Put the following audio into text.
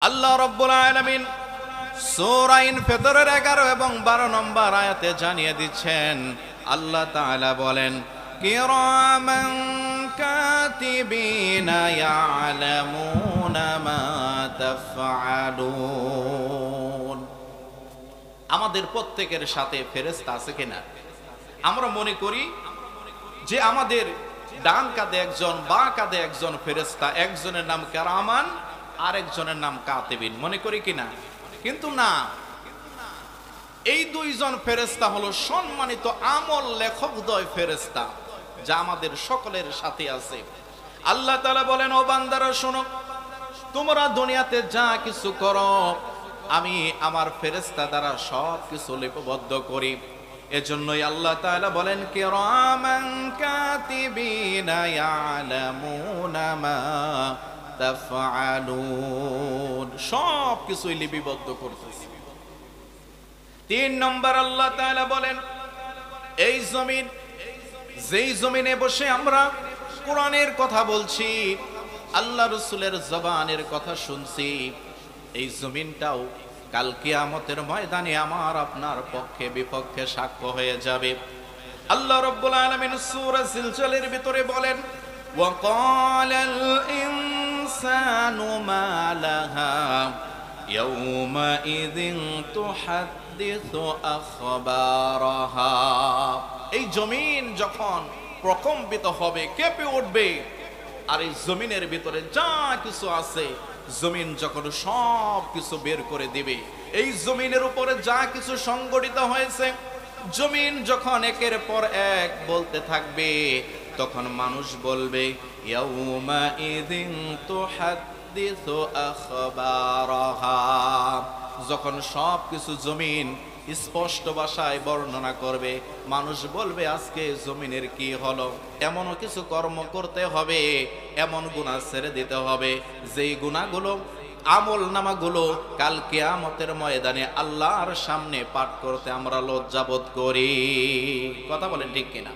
আল্লাহ রাব্বুল আলামিন সূরা ইনফিতরের 11 এবং 12 নম্বর আয়াতে জানিয়ে দিচ্ছেন, আল্লাহ তাআলা বলেন, কিরামান কাতিবিনা ইয়ালামুনা মা তাফআলুন। আমাদের প্রত্যেকের সাথে ফেরেশতা আছে কিনা? আমরা মনে করি যে আমাদের ডান কাঁধে একজন, বাঁ কাঁধে একজন ফেরেশতা, একজনের নাম কিরামান আর একজনের নাম কাতিবিন, মনে করি কিনা? কিন্তু না, এই দুইজন ফেরেশতা হলো সম্মানিত আমল লেখকদ্বয় ফেরেশতা, যা আমাদের সকলের সাথে আছে। আল্লাহ তাআলা বলেন, ও বান্দারা শোনো, তোমরা দুনিয়াতে যা কিছু করো আমি আমার ফেরেশতা দ্বারা সব কিছু লিপিবদ্ধ করি। এজন্যই আল্লাহ তাআলা বলেন, কিরামান কাতিবিনা ইয়ালামুনা মা তাফআলুন, সব কিছুই লিপিবদ্ধ করতেছি। 3 নম্বর আল্লাহ তাআলা বলেন, এই জমিন, যেই জমিনে বসে আমরা কোরআনের কথা বলছি, আল্লাহ রাসূলের জবানের কথা শুনছি, এই জমিনটাও কাল কিয়ামতের ময়দানে আমার আপনার পক্ষে বিপক্ষে সাক্ষ্য হয়ে যাবে। আল্লাহ রাব্বুল আলামিন সূরা জিলজালের ভিতরে বলেন, ওয়াকালাল ইনসানু মা লাহা ইয়াউমাইযিন তুহাদ্দিসু আখবারাহা। এই জমিন যখন প্রকম্পিত হবে, কেঁপে উঠবে, আর এই জমিনের ভিতরে যা কিছু আছে জমিন যখন সব কিছু বের করে দিবে, এই জমিনের উপরে যা কিছু সংগঠিত হয়েছে, জমিন যখন একের পর এক বলতে থাকবে, তখন মানুষ বলবে, ইয়াউমাইযিন তুহাদ্দিসু আখবারাহা। যখন সব কিছু জমিন স্পষ্ট ভাষায় বর্ণনা করবে, মানুষ বলবে, আজকে জমিনের কি হলো? এমনও কিছু কর্ম করতে হবে, এমন গুনাহ ছেড়ে দিতে হবে, যেই গুনাহগুলো, আমল নামাগুলো কাল কিয়ামতের ময়দানে আল্লাহর সামনে পাঠ করতে আমরা লজ্জাবোধ করি। কথা বলেন ঠিক কিনা?